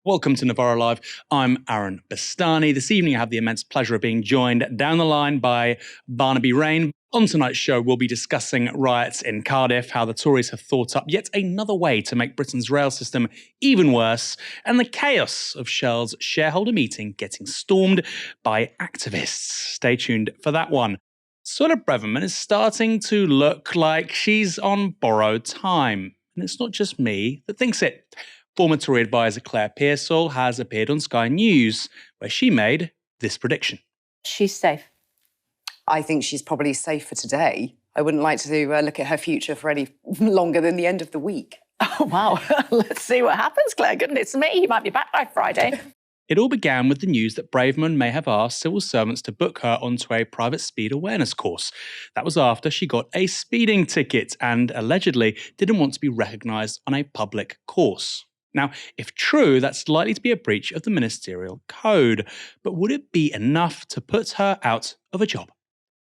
Welcome to Novara Live. I'm Aaron Bastani. This evening I have the immense pleasure of being joined down the line by Barnaby Raine. On tonight's show, we'll be discussing riots in Cardiff, how the Tories have thought up yet another way to make Britain's rail system even worse, and the chaos of Shell's shareholder meeting getting stormed by activists. Stay tuned for that one. Suella Braverman is starting to look like she's on borrowed time. And it's not just me that thinks it. Former Tory advisor Claire Pearsall has appeared on Sky News, where she made this prediction. She's safe. I think she's probably safe for today. I wouldn't like to look at her future for any longer than the end of the week. Oh, wow. Let's see what happens, Claire. Goodness me, you might be back by Friday. It all began with the news that Braverman may have asked civil servants to book her onto a private speed awareness course. That was after she got a speeding ticket and allegedly didn't want to be recognised on a public course. Now, if true, that's likely to be a breach of the ministerial code. But would it be enough to put her out of a job?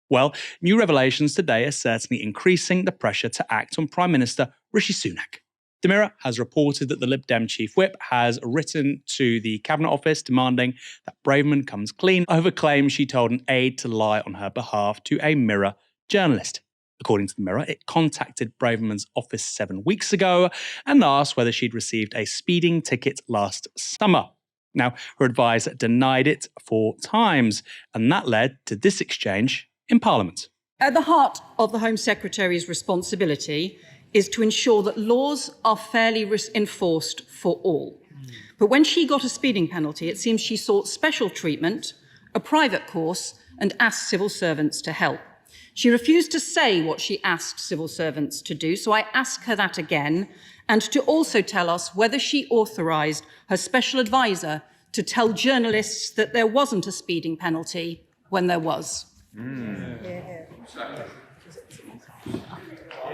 Well, new revelations today are certainly increasing the pressure to act on Prime Minister Rishi Sunak. The Mirror has reported that the Lib Dem chief whip has written to the Cabinet Office demanding that Braverman comes clean over claims she told an aide to lie on her behalf to a Mirror journalist. According to the Mirror, it contacted Braverman's office 7 weeks ago and asked whether she'd received a speeding ticket last summer. Now, her advisor denied it 4 times, and that led to this exchange in Parliament. At the heart of the Home Secretary's responsibility is to ensure that laws are fairly enforced for all. But when she got a speeding penalty, it seems she sought special treatment, a private course, and asked civil servants to help. She refused to say what she asked civil servants to do, so I ask her that again, and to also tell us whether she authorised her special advisor to tell journalists that there wasn't a speeding penalty when there was.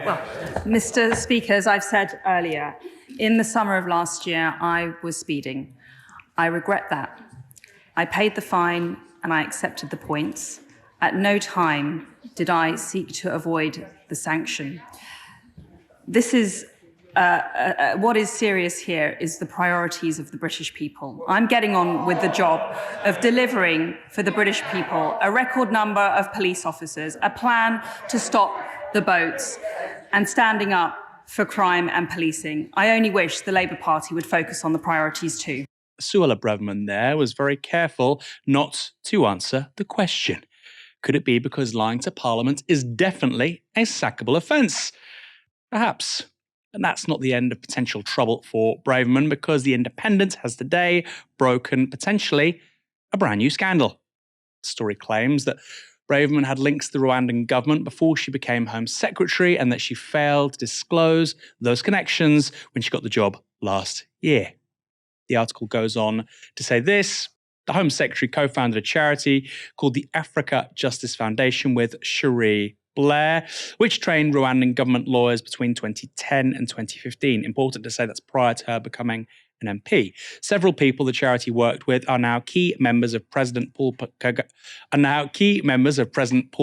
Well, Mr. Speaker, as I've said earlier, in the summer of last year, I was speeding. I regret that. I paid the fine and I accepted the points. At no time did I seek to avoid the sanction. This is what is serious here is the priorities of the British people. I'm getting on with the job of delivering for the British people a record number of police officers, a plan to stop the boats, and standing up for crime and policing. I only wish the Labour Party would focus on the priorities too. Suella Braverman there was very careful not to answer the question. Could it be because lying to Parliament is definitely a sackable offence? Perhaps. And that's not the end of potential trouble for Braverman, because The Independent has today broken potentially a brand new scandal. The story claims that Braverman had links to the Rwandan government before she became Home Secretary and that she failed to disclose those connections when she got the job last year. The article goes on to say this. The Home Secretary co-founded a charity called the Africa Justice Foundation with Cherie Blair, which trained Rwandan government lawyers between 2010 and 2015. Important to say that's prior to her becoming an MP. Several people the charity worked with are now key members of President Paul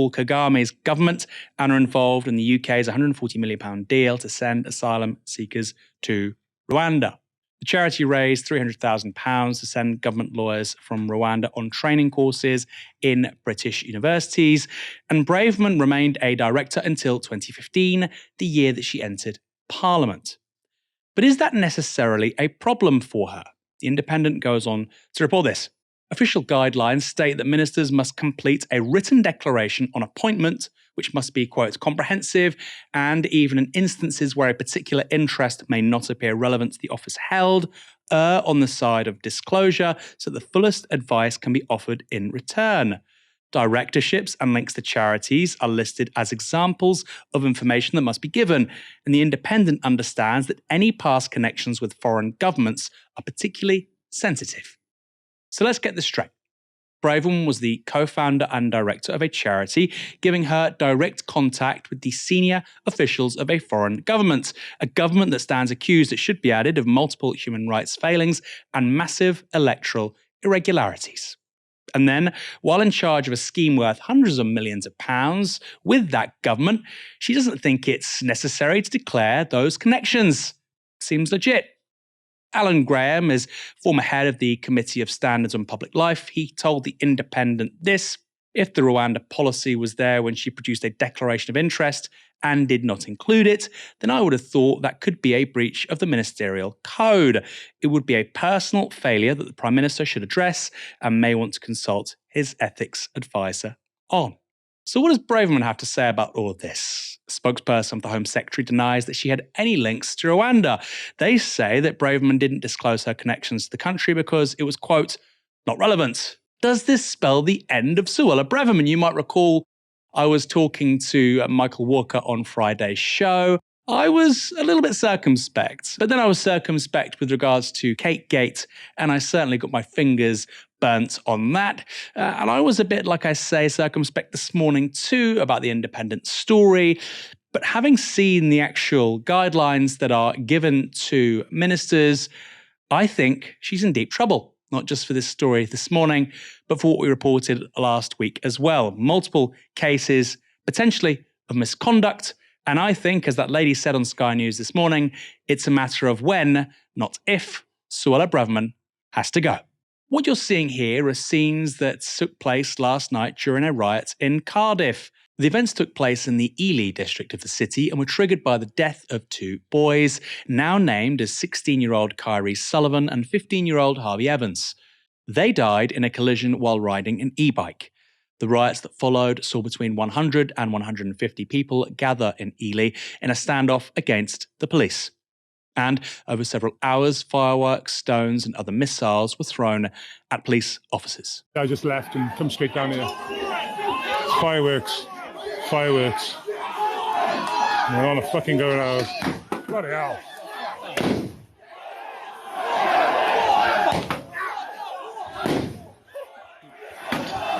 Kagame's government and are involved in the UK's £140 million deal to send asylum seekers to Rwanda. The charity raised £300,000 to send government lawyers from Rwanda on training courses in British universities, and Braverman remained a director until 2015, the year that she entered Parliament. But is that necessarily a problem for her? The Independent goes on to report this. Official guidelines state that ministers must complete a written declaration on appointment, which must be, quote, comprehensive, and even in instances where a particular interest may not appear relevant to the office held, err on the side of disclosure so that the fullest advice can be offered in return. Directorships and links to charities are listed as examples of information that must be given, and The Independent understands that any past connections with foreign governments are particularly sensitive. So let's get this straight. Braverman was the co-founder and director of a charity, giving her direct contact with the senior officials of a foreign government, a government that stands accused, it should be added, of multiple human rights failings and massive electoral irregularities. And then, while in charge of a scheme worth hundreds of millions of pounds with that government, she doesn't think it's necessary to declare those connections. Seems legit. Alan Graham is former head of the Committee of Standards on Public Life. He told The Independent this: if the Rwanda policy was there when she produced a declaration of interest and did not include it, then I would have thought that could be a breach of the ministerial code. It would be a personal failure that the Prime Minister should address and may want to consult his ethics advisor on. So what does Braverman have to say about all of this? A spokesperson of the Home Secretary denies that she had any links to Rwanda. They say that Braverman didn't disclose her connections to the country because it was, quote, not relevant. Does this spell the end of Suella Braverman? You might recall I was talking to Michael Walker on Friday's show. I was a little bit circumspect, but then I was circumspect with regards to Kate Gate, and I certainly got my fingers burnt on that. And I was a bit, like I say, circumspect this morning too about the Independent story. But having seen the actual guidelines that are given to ministers, I think she's in deep trouble. Not just for this story this morning, but for what we reported last week as well. Multiple cases, potentially, of misconduct. And I think, as that lady said on Sky News this morning, it's a matter of when, not if, Suella Braverman has to go. What you're seeing here are scenes that took place last night during a riot in Cardiff. The events took place in the Ely district of the city and were triggered by the death of two boys, now named as 16-year-old Kyrie Sullivan and 15-year-old Harvey Evans. They died in a collision while riding an e-bike. The riots that followed saw between 100 and 150 people gather in Ely in a standoff against the police. And over several hours, fireworks, stones and other missiles were thrown at police officers. I just left and come straight down here. Fireworks. Fireworks. We're on a fucking go now. Bloody hell.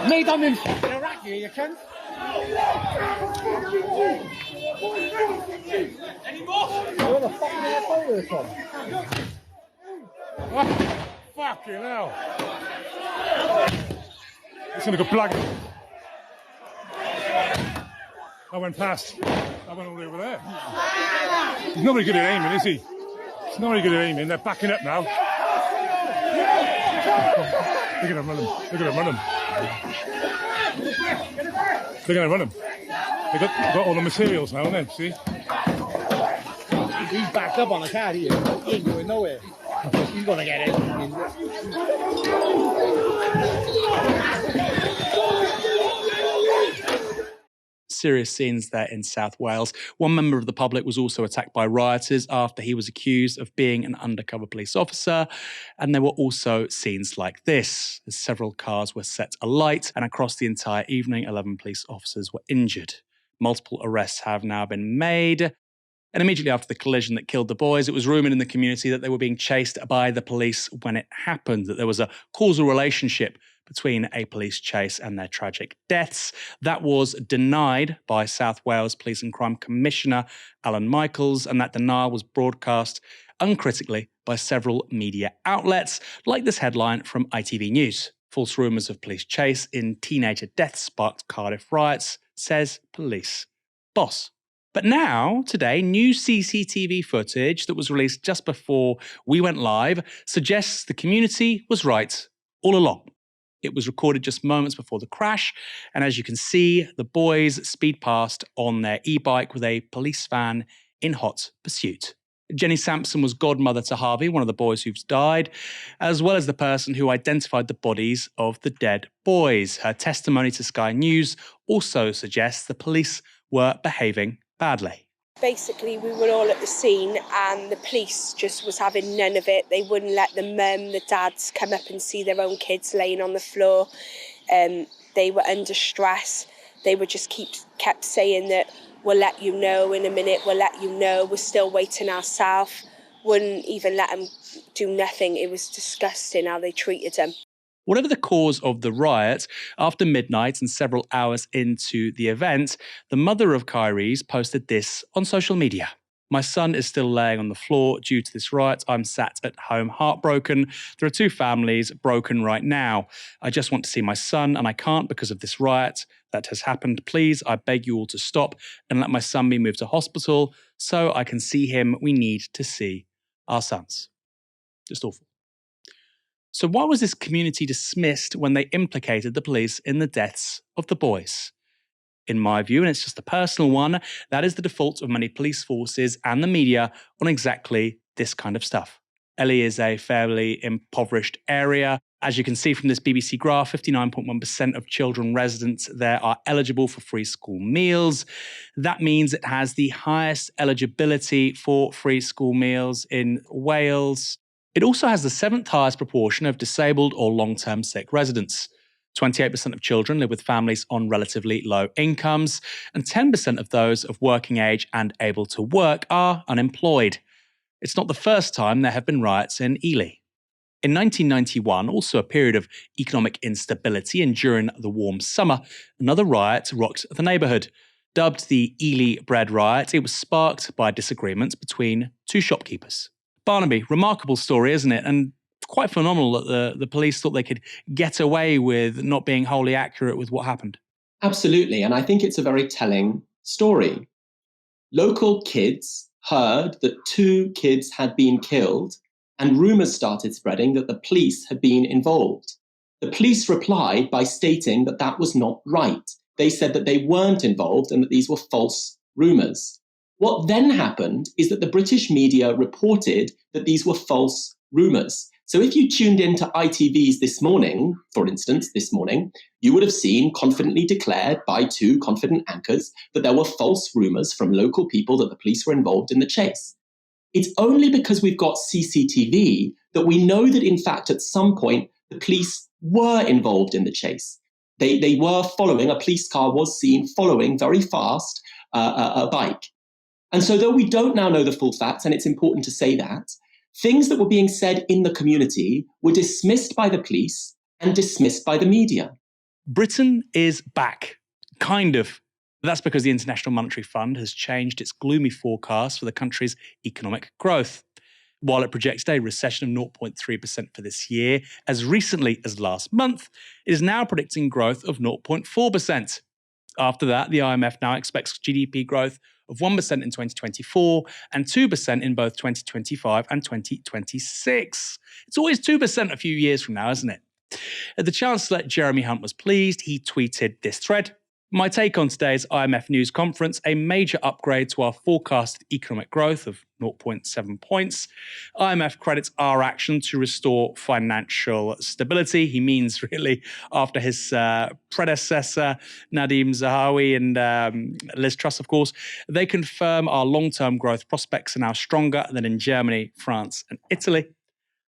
Mate, I'm in fucking Iraq here, you cunt. Any more? Where the fuck are the fireworks on? Fucking hell. It's gonna go black. I went past. I went all the way over there. He's not very good at aiming, is he? He's not very good at aiming. They're backing up now. Look at him run him. Look at him run him. They're going to run him. They've got all the materials now, haven't they? See? He's backed up on the car here. He ain't going nowhere. He's going to get it. Serious scenes there in South Wales. One member of the public was also attacked by rioters after he was accused of being an undercover police officer. And there were also scenes like this, as several cars were set alight, and across the entire evening, 11 police officers were injured. Multiple arrests have now been made. And immediately after the collision that killed the boys, it was rumoured in the community that they were being chased by the police when it happened, that there was a causal relationship between a police chase and their tragic deaths. That was denied by South Wales Police and Crime Commissioner Alan Michaels, and that denial was broadcast uncritically by several media outlets, like this headline from ITV News. False rumours of police chase in teenager death sparked Cardiff riots, says police boss. But now, today, new CCTV footage that was released just before we went live suggests the community was right all along. It was recorded just moments before the crash, and as you can see, the boys speed past on their e-bike with a police van in hot pursuit. Jenny Sampson was godmother to Harvey, one of the boys who's died, as well as the person who identified the bodies of the dead boys. Her testimony to Sky News also suggests the police were behaving badly. Basically, we were all at the scene and the police just was having none of it. They wouldn't let the dads come up and see their own kids laying on the floor. They were under stress. They were just kept saying that we'll let you know in a minute, we'll let you know, we're still waiting ourselves. Wouldn't even let them do nothing. It was disgusting how they treated them. Whatever the cause of the riot, after midnight and several hours into the event, the mother of Kyrie's posted this on social media. My son is still laying on the floor due to this riot. I'm sat at home heartbroken. There are two families broken right now. I just want to see my son and I can't because of this riot that has happened. Please, I beg you all to stop and let my son be moved to hospital so I can see him. We need to see our sons. Just awful. So why was this community dismissed when they implicated the police in the deaths of the boys? In my view, and it's just a personal one, that is the default of many police forces and the media on exactly this kind of stuff. Ely is a fairly impoverished area. As you can see from this BBC graph, 59.1% of children residents there are eligible for free school meals. That means it has the highest eligibility for free school meals in Wales. It also has the 7th highest proportion of disabled or long-term sick residents. 28% of children live with families on relatively low incomes, and 10% of those of working age and able to work are unemployed. It's not the first time there have been riots in Ely. In 1991, also a period of economic instability, and during the warm summer, another riot rocked the neighbourhood. Dubbed the Ely Bread Riot, it was sparked by disagreements between two shopkeepers. Barnaby, remarkable story, isn't it? And quite phenomenal that the police thought they could get away with not being wholly accurate with what happened. Absolutely, and I think it's a very telling story. Local kids heard that 2 kids had been killed, and rumours started spreading that the police had been involved. The police replied by stating that that was not right. They said that they weren't involved and that these were false rumours. What then happened is that the British media reported that these were false rumours. So if you tuned into ITV's This Morning, for instance, this morning, you would have seen confidently declared by 2 confident anchors that there were false rumours from local people that the police were involved in the chase. It's only because we've got CCTV that we know that, in fact, at some point, the police were involved in the chase. They were following, a police car was seen following very fast a bike. And so though we don't now know the full facts, and it's important to say that, things that were being said in the community were dismissed by the police and dismissed by the media. Britain is back. Kind of. That's because the International Monetary Fund has changed its gloomy forecast for the country's economic growth. While it projected a recession of 0.3% for this year, as recently as last month, it is now predicting growth of 0.4%. After that, the IMF now expects GDP growth of 1% in 2024 and 2% in both 2025 and 2026. It's always 2% a few years from now, isn't it? The Chancellor, Jeremy Hunt, was pleased. He tweeted this thread: "My take on today's IMF news conference, a major upgrade to our forecasted economic growth of 0.7 points. IMF credits our action to restore financial stability." He means really after his predecessor, Nadhim Zahawi and Liz Truss, of course. "They confirm our long-term growth prospects are now stronger than in Germany, France and Italy.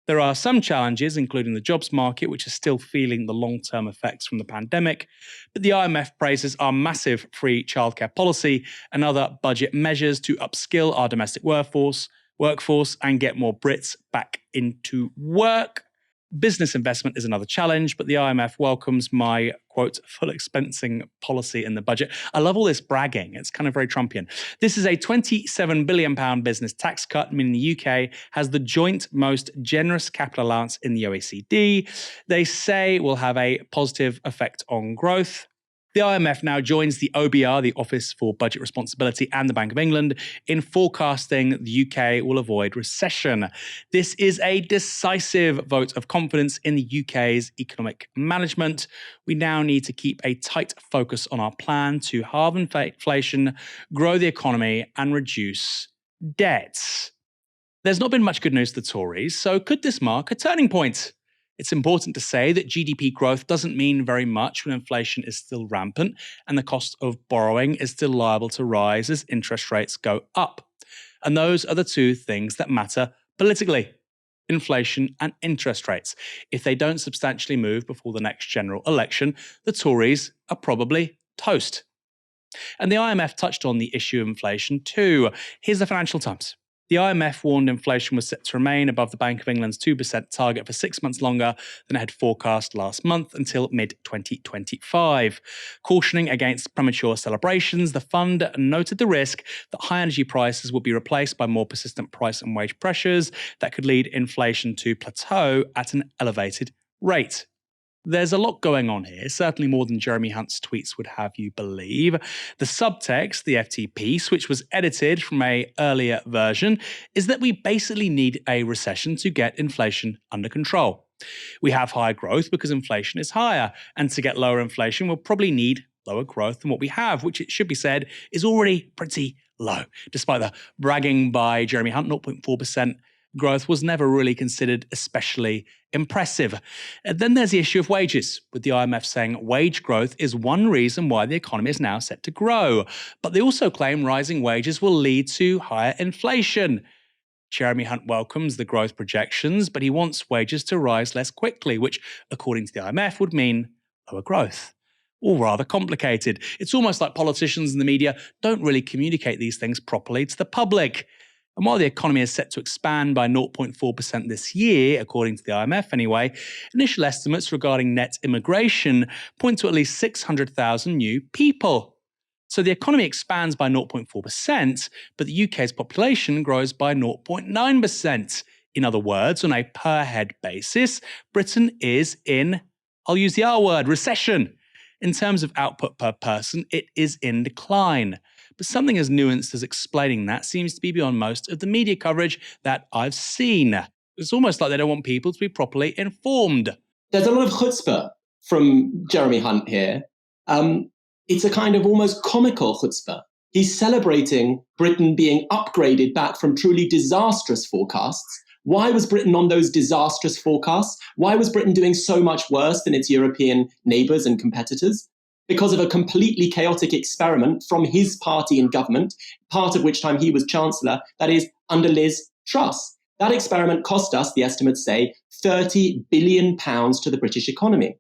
There are some challenges, including the jobs market, which is still feeling the long-term effects from the pandemic. But the IMF praises our massive free childcare policy and other budget measures to upskill our domestic workforce and get more Brits back into work. Business investment is another challenge, but the IMF welcomes my, quote, full expensing policy in the budget." I love all this bragging. It's kind of very Trumpian. "This is a £27 billion business tax cut, meaning the UK has the joint most generous capital allowance in the OECD. They say will have a positive effect on growth." The IMF now joins the OBR, the Office for Budget Responsibility, and the Bank of England in forecasting the UK will avoid recession. This is a decisive vote of confidence in the UK's economic management. We now need to keep a tight focus on our plan to halve inflation, grow the economy, and reduce debt. There's not been much good news to the Tories, so could this mark a turning point? It's important to say that GDP growth doesn't mean very much when inflation is still rampant and the cost of borrowing is still liable to rise as interest rates go up. And those are the two things that matter politically: inflation and interest rates. If they don't substantially move before the next general election, the Tories are probably toast. And the IMF touched on the issue of inflation too. Here's the Financial Times. The IMF warned inflation was set to remain above the Bank of England's 2% target for 6 months longer than it had forecast last month, until mid-2025. Cautioning against premature celebrations, the fund noted the risk that high energy prices would be replaced by more persistent price and wage pressures that could lead inflation to plateau at an elevated rate. There's a lot going on here, certainly more than Jeremy Hunt's tweets would have you believe. The subtext, the FT piece, which was edited from an earlier version, is that we basically need a recession to get inflation under control. We have higher growth because inflation is higher, and to get lower inflation, we'll probably need lower growth than what we have, which it should be said is already pretty low. Despite the bragging by Jeremy Hunt, 0.4% growth was never really considered especially impressive. And then there's the issue of wages, with the IMF saying wage growth is one reason why the economy is now set to grow. But they also claim rising wages will lead to higher inflation. Jeremy Hunt welcomes the growth projections, but he wants wages to rise less quickly, which, according to the IMF, would mean lower growth. All rather complicated. It's almost like politicians and the media don't really communicate these things properly to the public. And while the economy is set to expand by 0.4% this year, according to the IMF anyway, initial estimates regarding net immigration point to at least 600,000 new people. So the economy expands by 0.4%, but the UK's population grows by 0.9%. In other words, on a per-head basis, Britain is in, I'll use the R word, recession. In terms of output per person, it is in decline. But something as nuanced as explaining that seems to be beyond most of the media coverage that I've seen. It's almost like they don't want people to be properly informed. There's a lot of chutzpah from Jeremy Hunt here. It's a kind of almost comical chutzpah. He's celebrating Britain being upgraded back from truly disastrous forecasts. Why was Britain on those disastrous forecasts? Why was Britain doing so much worse than its European neighbours and competitors? Because of a completely chaotic experiment from his party in government, part of which time he was Chancellor, that is, under Liz Truss. That experiment cost us, the estimates say, £30 billion to the British economy.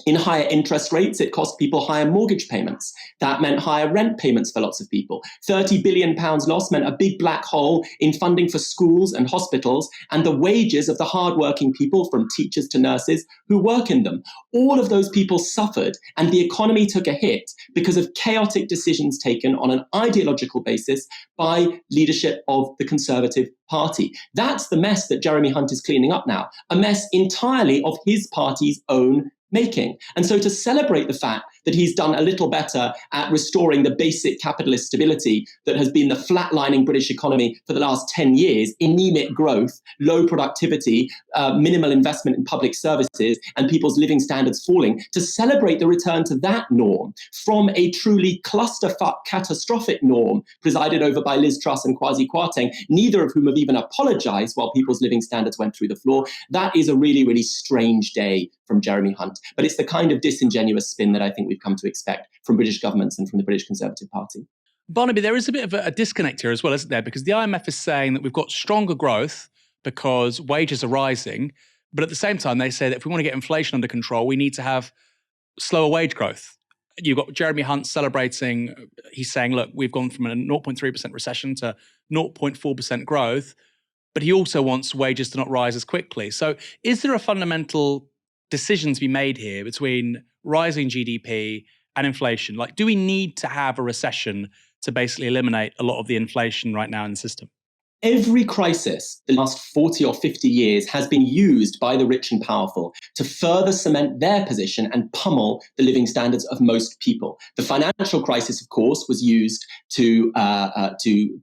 In higher interest rates, it cost people higher mortgage payments. That meant higher rent payments for lots of people. £30 billion loss meant a big black hole in funding for schools and hospitals and the wages of the hardworking people, from teachers to nurses, who work in them. All of those people suffered, and the economy took a hit because of chaotic decisions taken on an ideological basis by leadership of the Conservative Party. That's the mess that Jeremy Hunt is cleaning up now, a mess entirely of his party's own making. And so to celebrate the fact that he's done a little better at restoring the basic capitalist stability that has been the flatlining British economy for the last 10 years, anemic growth, low productivity, minimal investment in public services, and people's living standards falling, to celebrate the return to that norm from a truly clusterfuck catastrophic norm presided over by Liz Truss and Kwasi Kwarteng, neither of whom have even apologized while people's living standards went through the floor. That is a really, really strange day from Jeremy Hunt. But it's the kind of disingenuous spin that I think we've come to expect from British governments and from the British Conservative Party. Barnaby, there is a bit of a disconnect here as well, isn't there? Because the IMF is saying that we've got stronger growth because wages are rising. But at the same time, they say that if we want to get inflation under control, we need to have slower wage growth. You've got Jeremy Hunt celebrating. He's saying, look, we've gone from a 0.3% recession to 0.4% growth. But he also wants wages to not rise as quickly. So is there a fundamental decision to be made here between rising GDP and inflation? Like, do we need to have a recession to basically eliminate a lot of the inflation right now in the system? Every crisis the last 40 or 50 years has been used by the rich and powerful to further cement their position and pummel the living standards of most people. The financial crisis, of course, was used to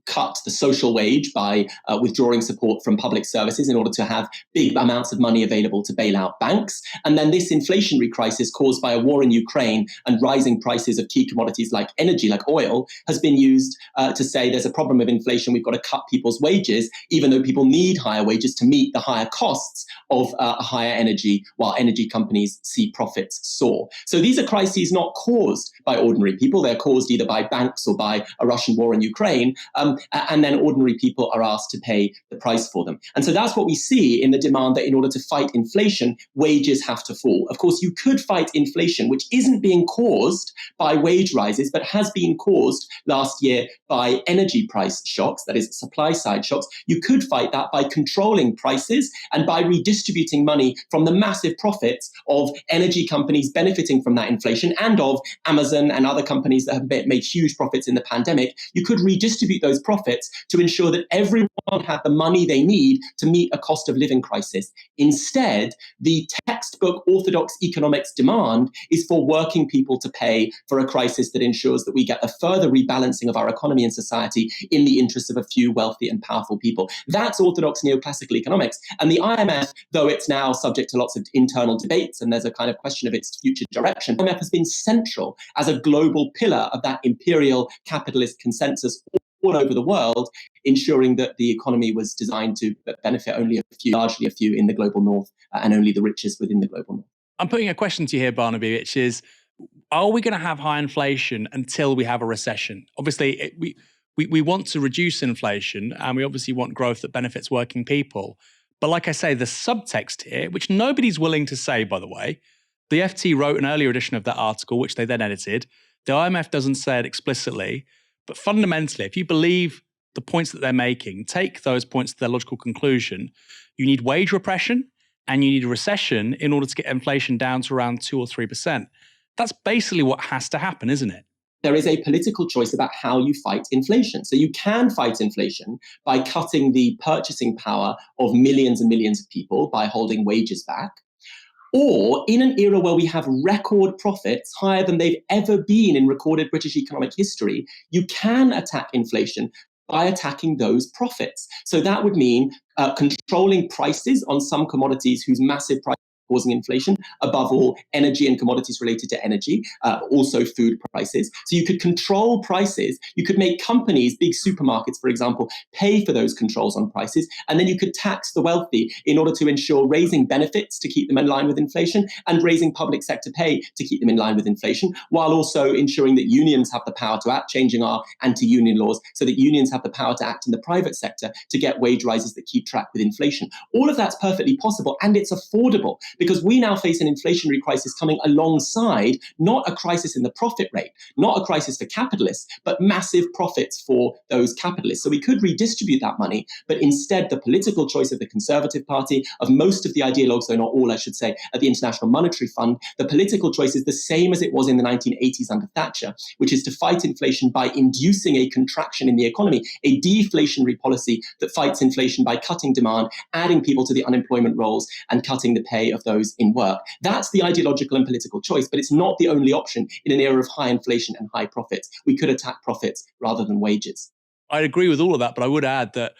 cut the social wage by withdrawing support from public services in order to have big amounts of money available to bail out banks. And then this inflationary crisis caused by a war in Ukraine and rising prices of key commodities like energy, like oil, has been used to say there's a problem of inflation, we've got to cut people's wages, even though people need higher wages to meet the higher costs of higher energy, while energy companies see profits soar. So these are crises not caused by ordinary people. They're caused either by banks or by a Russian war in Ukraine. And then ordinary people are asked to pay the price for them. And so that's what we see in the demand that in order to fight inflation, wages have to fall. Of course, you could fight inflation, which isn't being caused by wage rises, but has been caused last year by energy price shocks, that is supply side roadside shops. You could fight that by controlling prices and by redistributing money from the massive profits of energy companies benefiting from that inflation and of Amazon and other companies that have made huge profits in the pandemic. You could redistribute those profits to ensure that everyone had the money they need to meet a cost of living crisis. Instead, the textbook orthodox economics demand is for working people to pay for a crisis that ensures that we get a further rebalancing of our economy and society in the interests of a few wealthy and powerful people. That's orthodox neoclassical economics. And the IMF, though it's now subject to lots of internal debates and there's a kind of question of its future direction, the IMF has been central as a global pillar of that imperial capitalist consensus all over the world, ensuring that the economy was designed to benefit only a few, largely a few in the global north, and only the richest within the global north. I'm putting a question to you here, Barnaby, which is, are we going to have high inflation until we have a recession? Obviously, we want to reduce inflation, and we obviously want growth that benefits working people. But like I say, the subtext here, which nobody's willing to say, by the way, the FT wrote an earlier edition of that article, which they then edited. The IMF doesn't say it explicitly. But fundamentally, if you believe the points that they're making, take those points to their logical conclusion, you need wage repression and you need a recession in order to get inflation down to around 2 or 3%. That's basically what has to happen, isn't it? There is a political choice about how you fight inflation. So you can fight inflation by cutting the purchasing power of millions and millions of people by holding wages back. Or in an era where we have record profits higher than they've ever been in recorded British economic history, you can attack inflation by attacking those profits. So that would mean controlling prices on some commodities whose massive price causing inflation, above all, energy and commodities related to energy, also food prices. So you could control prices. You could make companies, big supermarkets, for example, pay for those controls on prices. And then you could tax the wealthy in order to ensure raising benefits to keep them in line with inflation and raising public sector pay to keep them in line with inflation, while also ensuring that unions have the power to act, changing our anti-union laws so that unions have the power to act in the private sector to get wage rises that keep track with inflation. All of that's perfectly possible, and it's affordable, because we now face an inflationary crisis coming alongside not a crisis in the profit rate, not a crisis for capitalists, but massive profits for those capitalists. So we could redistribute that money, but instead the political choice of the Conservative Party, of most of the ideologues, though not all, I should say, at the International Monetary Fund, the political choice is the same as it was in the 1980s under Thatcher, which is to fight inflation by inducing a contraction in the economy, a deflationary policy that fights inflation by cutting demand, adding people to the unemployment rolls, and cutting the pay of those in work. That's the ideological and political choice, but it's not the only option in an era of high inflation and high profits. We could attack profits rather than wages. I agree with all of that, but I would add that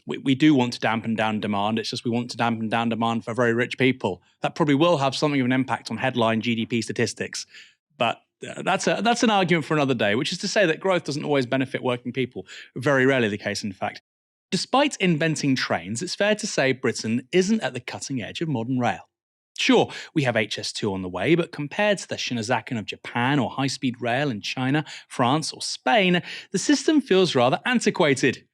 we do want to dampen down demand. It's just we want to dampen down demand for very rich people. That probably will have something of an impact on headline GDP statistics. But that's an argument for another day, which is to say that growth doesn't always benefit working people. Very rarely the case, in fact. Despite inventing trains, it's fair to say Britain isn't at the cutting edge of modern rail. Sure, we have HS2 on the way, but compared to the Shinkansen of Japan or high-speed rail in China, France or Spain, the system feels rather antiquated.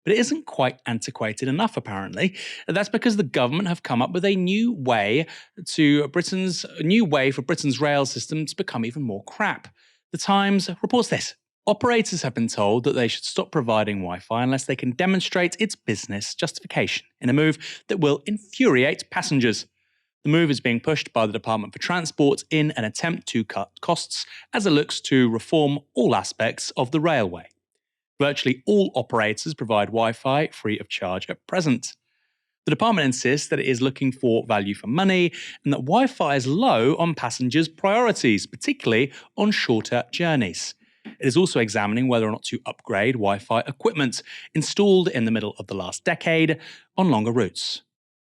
But it isn't quite antiquated enough, apparently. That's because the government have come up with a new way for Britain's rail system to become even more crap. The Times reports this. Operators have been told that they should stop providing Wi-Fi unless they can demonstrate its business justification, in a move that will infuriate passengers. The move is being pushed by the Department for Transport in an attempt to cut costs as it looks to reform all aspects of the railway. Virtually all operators provide Wi-Fi free of charge at present. The department insists that it is looking for value for money and that Wi-Fi is low on passengers' priorities, particularly on shorter journeys. It is also examining whether or not to upgrade Wi-Fi equipment installed in the middle of the last decade on longer routes.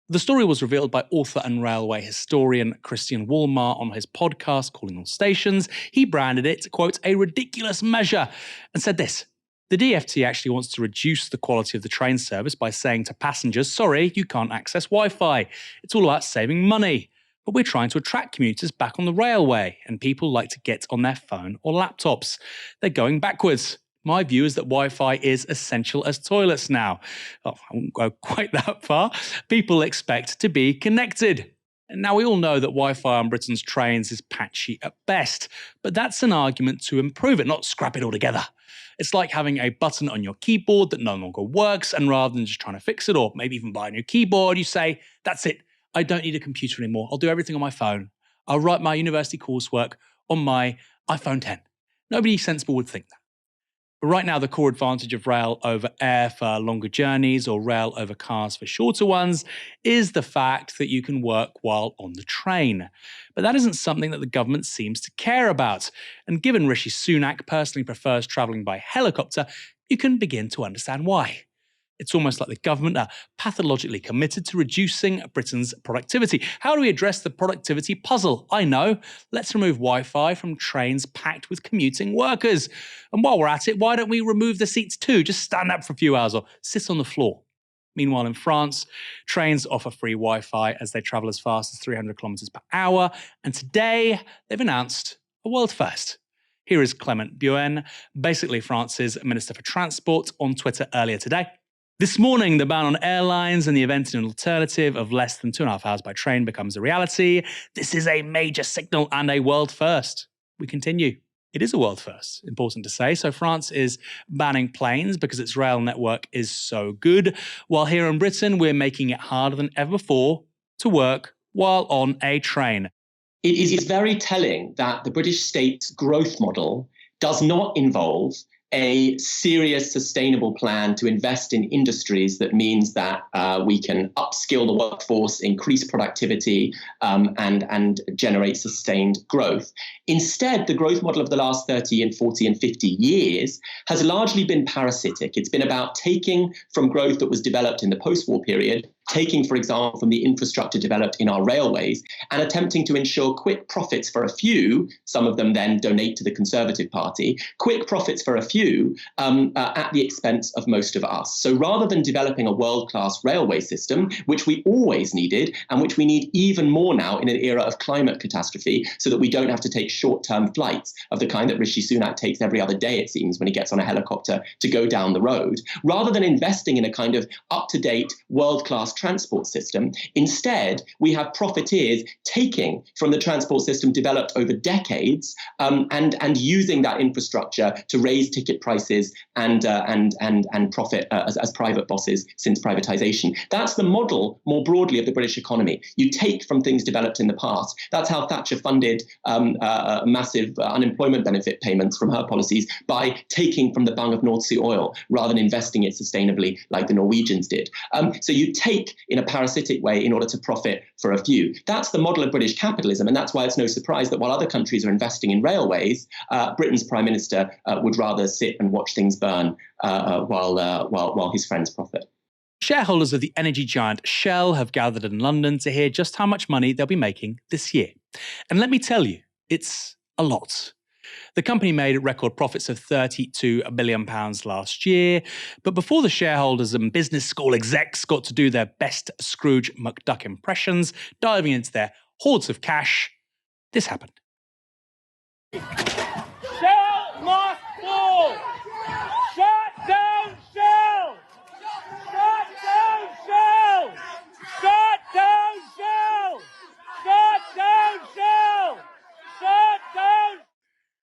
The story was revealed by author and railway historian Christian Wolmar on his podcast, Calling All Stations. He branded it, quote, a ridiculous measure, and said this. The DfT actually wants to reduce the quality of the train service by saying to passengers, sorry, you can't access Wi-Fi. It's all about saving money. But we're trying to attract commuters back on the railway, and people like to get on their phone or laptops. They're going backwards. My view is that Wi-Fi is essential as toilets now. Oh, I won't go quite that far. People expect to be connected. And now we all know that Wi-Fi on Britain's trains is patchy at best, but that's an argument to improve it, not scrap it altogether. It's like having a button on your keyboard that no longer works, and rather than just trying to fix it or maybe even buy a new keyboard, you say, that's it, I don't need a computer anymore. I'll do everything on my phone. I'll write my university coursework on my iPhone 10. Nobody sensible would think that. But right now, the core advantage of rail over air for longer journeys or rail over cars for shorter ones is the fact that you can work while on the train. But that isn't something that the government seems to care about. And given Rishi Sunak personally prefers travelling by helicopter, you can begin to understand why. It's almost like the government are pathologically committed to reducing Britain's productivity. How do we address the productivity puzzle? I know. Let's remove Wi-Fi from trains packed with commuting workers. And while we're at it, why don't we remove the seats too? Just stand up for a few hours or sit on the floor. Meanwhile, in France, trains offer free Wi-Fi as they travel as fast as 300 kilometers per hour. And today, they've announced a world first. Here is Clément Beaune, basically France's Minister for Transport, on Twitter earlier today. This morning, the ban on airlines and the event in an alternative of less than 2.5 hours by train becomes a reality. This is a major signal and a world first. We continue. It is a world first, important to say. So France is banning planes because its rail network is so good, while here in Britain, we're making it harder than ever before to work while on a train. It is very telling that the British state's growth model does not involve a serious, sustainable plan to invest in industries that means that we can upskill the workforce, increase productivity, and generate sustained growth. Instead, the growth model of the last 30 and 40 and 50 years has largely been parasitic. It's been about taking from growth that was developed in the post-war period, taking, for example, from the infrastructure developed in our railways, and attempting to ensure quick profits for a few, some of them then donate to the Conservative Party, quick profits for a few at the expense of most of us. So rather than developing a world-class railway system, which we always needed, and which we need even more now in an era of climate catastrophe, so that we don't have to take short-term flights of the kind that Rishi Sunak takes every other day, it seems, when he gets on a helicopter to go down the road, rather than investing in a kind of up-to-date, world-class transport system, instead, we have profiteers taking from the transport system developed over decades and using that infrastructure to raise ticket prices and profit as private bosses since privatization. That's the model, more broadly, of the British economy. You take from things developed in the past. That's how Thatcher funded massive unemployment benefit payments from her policies, by taking from the bung of North Sea oil rather than investing it sustainably like the Norwegians did. So you take in a parasitic way in order to profit for a few. That's the model of British capitalism, and that's why it's no surprise that while other countries are investing in railways, Britain's Prime Minister would rather sit and watch things burn while his friends profit. Shareholders of the energy giant Shell have gathered in London to hear just how much money they'll be making this year. And let me tell you, it's a lot. The company made record profits of £32 billion last year, but before the shareholders and business school execs got to do their best Scrooge McDuck impressions, diving into their hoards of cash, this happened. Shell must fall! Shut down Shell! Shut down Shell! Shut down Shell! Shut down Shell! Shut down!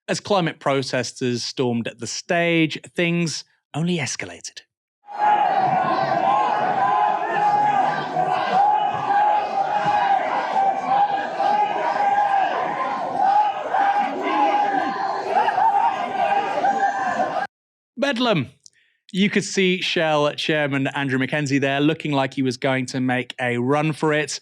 As climate protesters stormed the stage, things only escalated. Bedlam. You could see Shell chairman Andrew Mackenzie there looking like he was going to make a run for it.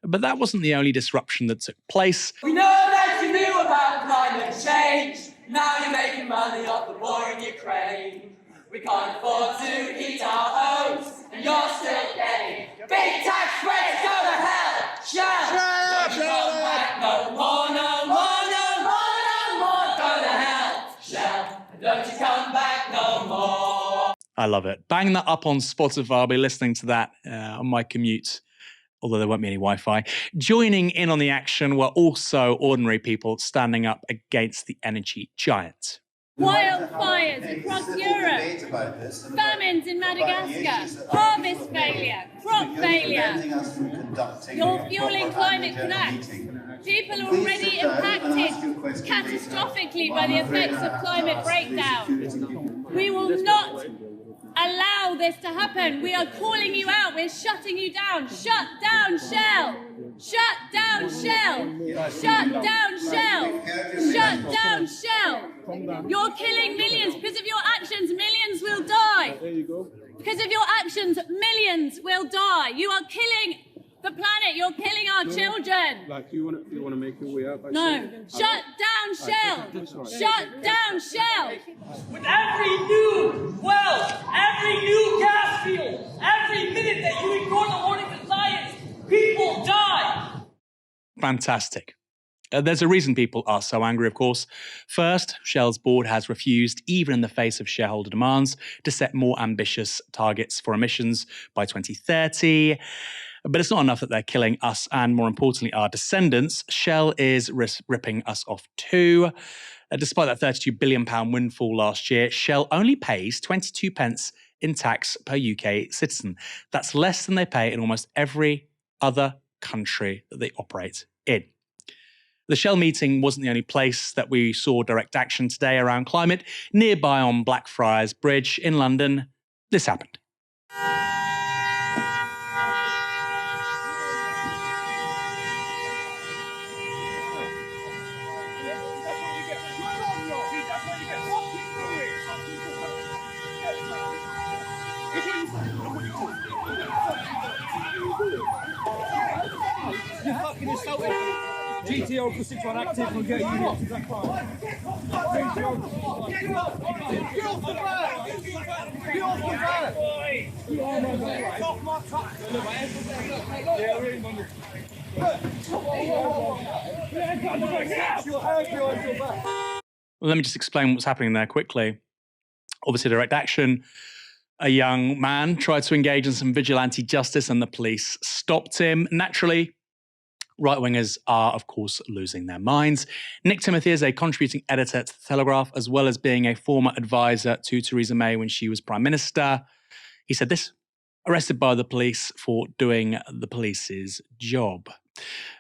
But that wasn't the only disruption that took place. We know that you knew about climate change. Now you're making money off the war in Ukraine. We can't afford to heat our homes, and you're still getting big tax rates. Go to hell, Shell! Don't you come back no more, no more, no more, no more. Go to hell, Shell! Don't you come back no more. I love it. Bang that up on Spotify. I'll be listening to that on my commute, although there won't be any Wi-Fi. Joining in on the action were also ordinary people standing up against the energy giant. Wildfires across Europe, famines in Madagascar, harvest failure, crop failure. You're fueling climate collapse. People are already impacted catastrophically by the effects of climate breakdown. We will not allow this to happen. We are calling you out. We're shutting you down. Shut down Shell. Shut down Shell. Shut down Shell. Shut down Shell. You're killing millions. Because of your actions, millions will die. There you go. Because of your actions, millions will die. You are killing the planet. You're killing our children. Like you want to make your way out? No. Shut down Shell. Shut down Shell. With every new well, every new gas field, every minute that you ignore the warnings of science, people die. Fantastic. There's a reason people are so angry, of course. First, Shell's board has refused, even in the face of shareholder demands, to set more ambitious targets for emissions by 2030. But it's not enough that they're killing us and, more importantly, our descendants. Shell is ripping us off too. Despite that £32 billion windfall last year, Shell only pays 22 pence in tax per UK citizen. That's less than they pay in almost every other country that they operate in. The Shell meeting wasn't the only place that we saw direct action today around climate. Nearby on Blackfriars Bridge in London, this happened. You're fucking insulting. GTO for 6 on active will get you locked. Is that fine? Get off the van! Get off the van! Get off my truck! Yeah, really, Mummy. Let me just explain what's happening there quickly. Obviously, direct action. A young man tried to engage in some vigilante justice and the police stopped him. Naturally, right-wingers are, of course, losing their minds. Nick Timothy is a contributing editor to The Telegraph, as well as being a former advisor to Theresa May when she was Prime Minister. He said this: arrested by the police for doing the police's job.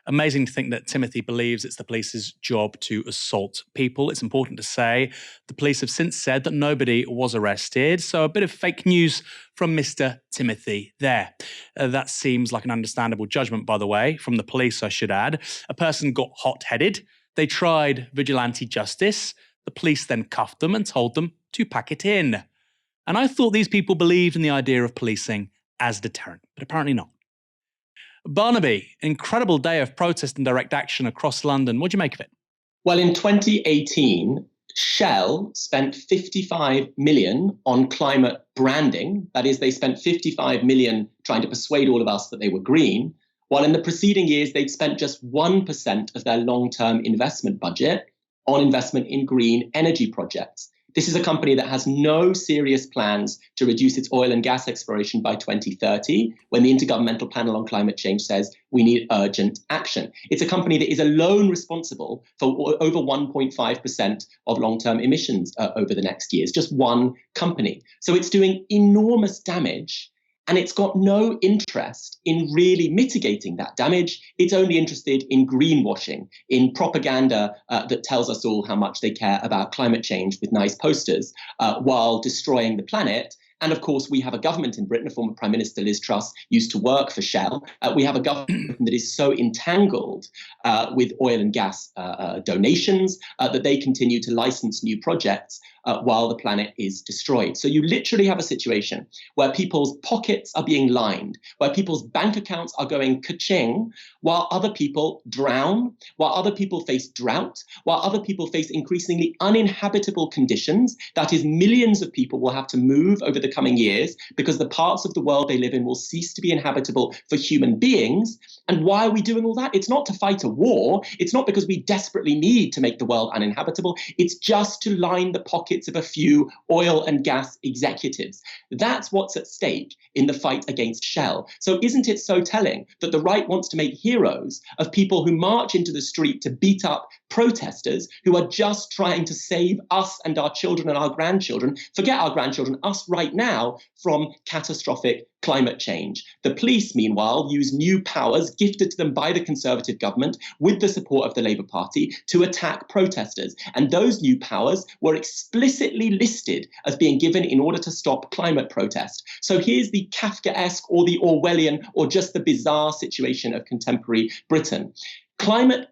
Amazing to think that Timothy believes it's the police's job to assault people. It's important to say the police have since said that nobody was arrested, so a bit of fake news from Mr. Timothy there. That seems like an understandable judgment, by the way, from the police, I should add. A person got hot-headed. They tried vigilante justice. The police then cuffed them and told them to pack it in. And I thought these people believed in the idea of policing as deterrent, but apparently not. Barnaby, incredible day of protest and direct action across London. What do you make of it? Well, in 2018, Shell spent 55 million on climate branding. That is, they spent 55 million trying to persuade all of us that they were green, while in the preceding years, they'd spent just 1% of their long-term investment budget on investment in green energy projects. This is a company that has no serious plans to reduce its oil and gas exploration by 2030, when the Intergovernmental Panel on Climate Change says we need urgent action. It's a company that is alone responsible for over 1.5% of long-term emissions over the next years, just one company. So it's doing enormous damage, and it's got no interest in really mitigating that damage. It's only interested in greenwashing, in propaganda that tells us all how much they care about climate change with nice posters, while destroying the planet. And of course, we have a government in Britain, a former Prime Minister, Liz Truss, used to work for Shell. We have a government that is so entangled with oil and gas donations that they continue to license new projects while the planet is destroyed. So you literally have a situation where people's pockets are being lined, where people's bank accounts are going ka-ching, while other people drown, while other people face drought, while other people face increasingly uninhabitable conditions. That is, millions of people will have to move over the coming years because the parts of the world they live in will cease to be inhabitable for human beings. And why are we doing all that? It's not to fight a war. It's not because we desperately need to make the world uninhabitable. It's just to line the pockets of a few oil and gas executives. That's what's at stake in the fight against Shell. So isn't it so telling that the right wants to make heroes of people who march into the street to beat up protesters who are just trying to save us and our children and our grandchildren, forget our grandchildren, us right now, from catastrophic climate change. The police, meanwhile, use new powers gifted to them by the Conservative government with the support of the Labour Party to attack protesters. And those new powers were explicitly listed as being given in order to stop climate protest. So here's the Kafkaesque or the Orwellian or just the bizarre situation of contemporary Britain. Climate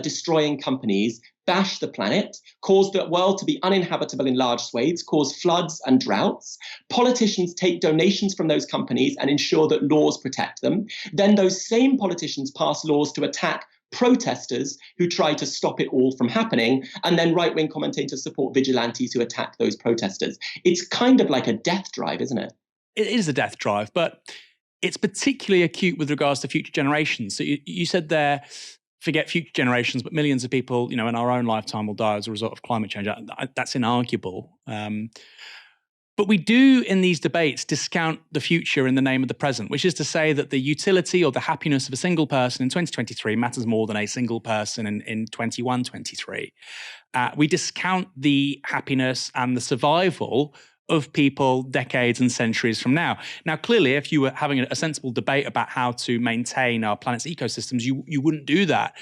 destroying companies bash the planet, cause the world to be uninhabitable in large swathes, cause floods and droughts. Politicians take donations from those companies and ensure that laws protect them. Then those same politicians pass laws to attack protesters who try to stop it all from happening, and then right-wing commentators support vigilantes who attack those protesters. It's kind of like a death drive, isn't it? It is a death drive, but it's particularly acute with regards to future generations. So you said there, forget future generations, but millions of people, in our own lifetime will die as a result of climate change. That's inarguable. But we do, in these debates, discount the future in the name of the present, which is to say that the utility or the happiness of a single person in 2023 matters more than a single person in 2123. We discount the happiness and the survival of people decades and centuries from now. Now, clearly, if you were having a sensible debate about how to maintain our planet's ecosystems, you wouldn't do that.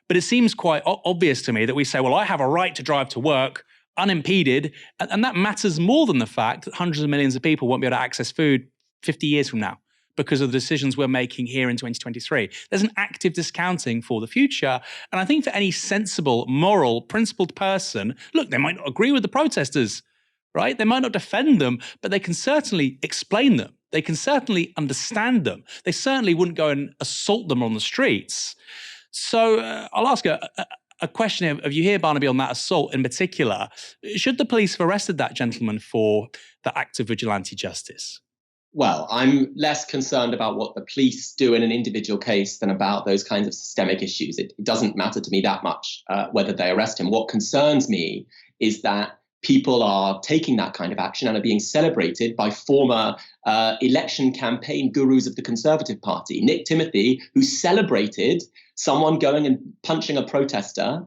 But it seems quite obvious to me that we say, well, I have a right to drive to work unimpeded, and that matters more than the fact that hundreds of millions of people won't be able to access food 50 years from now because of the decisions we're making here in 2023. There's an active discounting for the future. And I think for any sensible, moral, principled person, look, they might not agree with the protesters, right? They might not defend them, but they can certainly explain them. They can certainly understand them. They certainly wouldn't go and assault them on the streets. So I'll ask a question of you here, Barnaby, on that assault in particular. Should the police have arrested that gentleman for the act of vigilante justice? Well, I'm less concerned about what the police do in an individual case than about those kinds of systemic issues. It doesn't matter to me that much whether they arrest him. What concerns me is that people are taking that kind of action and are being celebrated by former election campaign gurus of the Conservative Party. Nick Timothy, who celebrated someone going and punching a protester,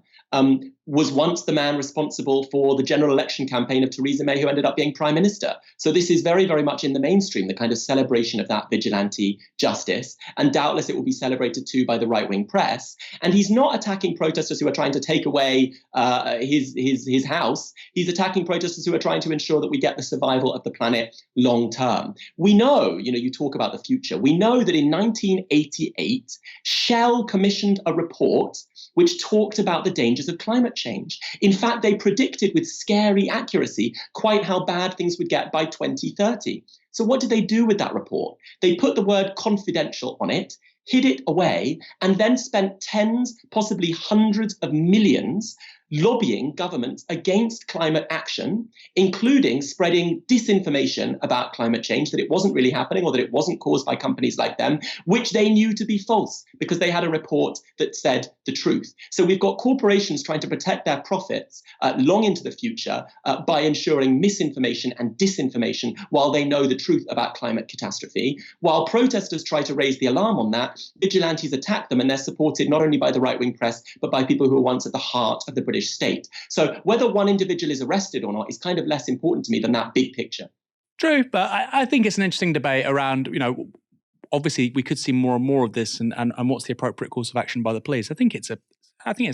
was once the man responsible for the general election campaign of Theresa May, who ended up being prime minister. So this is very, very much in the mainstream, the kind of celebration of that vigilante justice. And doubtless it will be celebrated too by the right-wing press. And he's not attacking protesters who are trying to take away his house. He's attacking protesters who are trying to ensure that we get the survival of the planet long term. We know, you talk about the future. We know that in 1988, Shell commissioned a report which talked about the dangers of climate change. In fact, they predicted with scary accuracy quite how bad things would get by 2030. So what did they do with that report? They put the word confidential on it, hid it away, and then spent tens, possibly hundreds of millions lobbying governments against climate action, including spreading disinformation about climate change, that it wasn't really happening or that it wasn't caused by companies like them, which they knew to be false because they had a report that said the truth. So we've got corporations trying to protect their profits long into the future by ensuring misinformation and disinformation while they know the truth about climate catastrophe. While protesters try to raise the alarm on that, vigilantes attack them, and they're supported not only by the right-wing press, but by people who were once at the heart of the British state. So whether one individual is arrested or not is kind of less important to me than that big picture. True, but I think it's an interesting debate around, obviously we could see more and more of this and what's the appropriate course of action by the police. I think it's an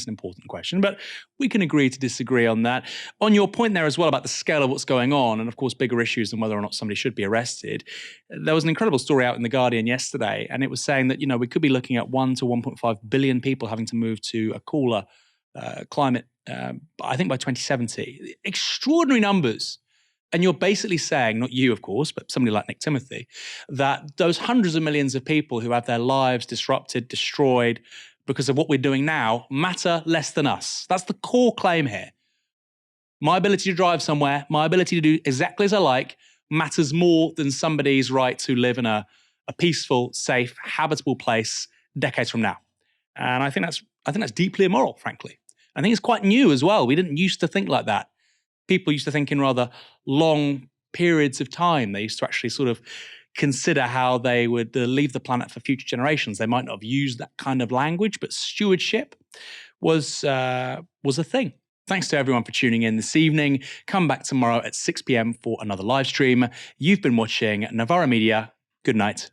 important question, but we can agree to disagree on that. On your point there as well about the scale of what's going on, and of course bigger issues than whether or not somebody should be arrested, there was an incredible story out in The Guardian yesterday, and it was saying that, we could be looking at 1 to 1.5 billion people having to move to a cooler climate, I think by 2070. Extraordinary numbers. And you're basically saying, not you, of course, but somebody like Nick Timothy, that those hundreds of millions of people who have their lives disrupted, destroyed because of what we're doing now matter less than us. That's the core claim here. My ability to drive somewhere, my ability to do exactly as I like, matters more than somebody's right to live in a peaceful, safe, habitable place decades from now. And I think that's deeply immoral, frankly. I think it's quite new as well. We didn't used to think like that. People used to think in rather long periods of time. They used to actually sort of consider how they would leave the planet for future generations. They might not have used that kind of language, but stewardship was a thing. Thanks to everyone for tuning in this evening. Come back tomorrow at 6 p.m. for another live stream. You've been watching Novara Media. Good night.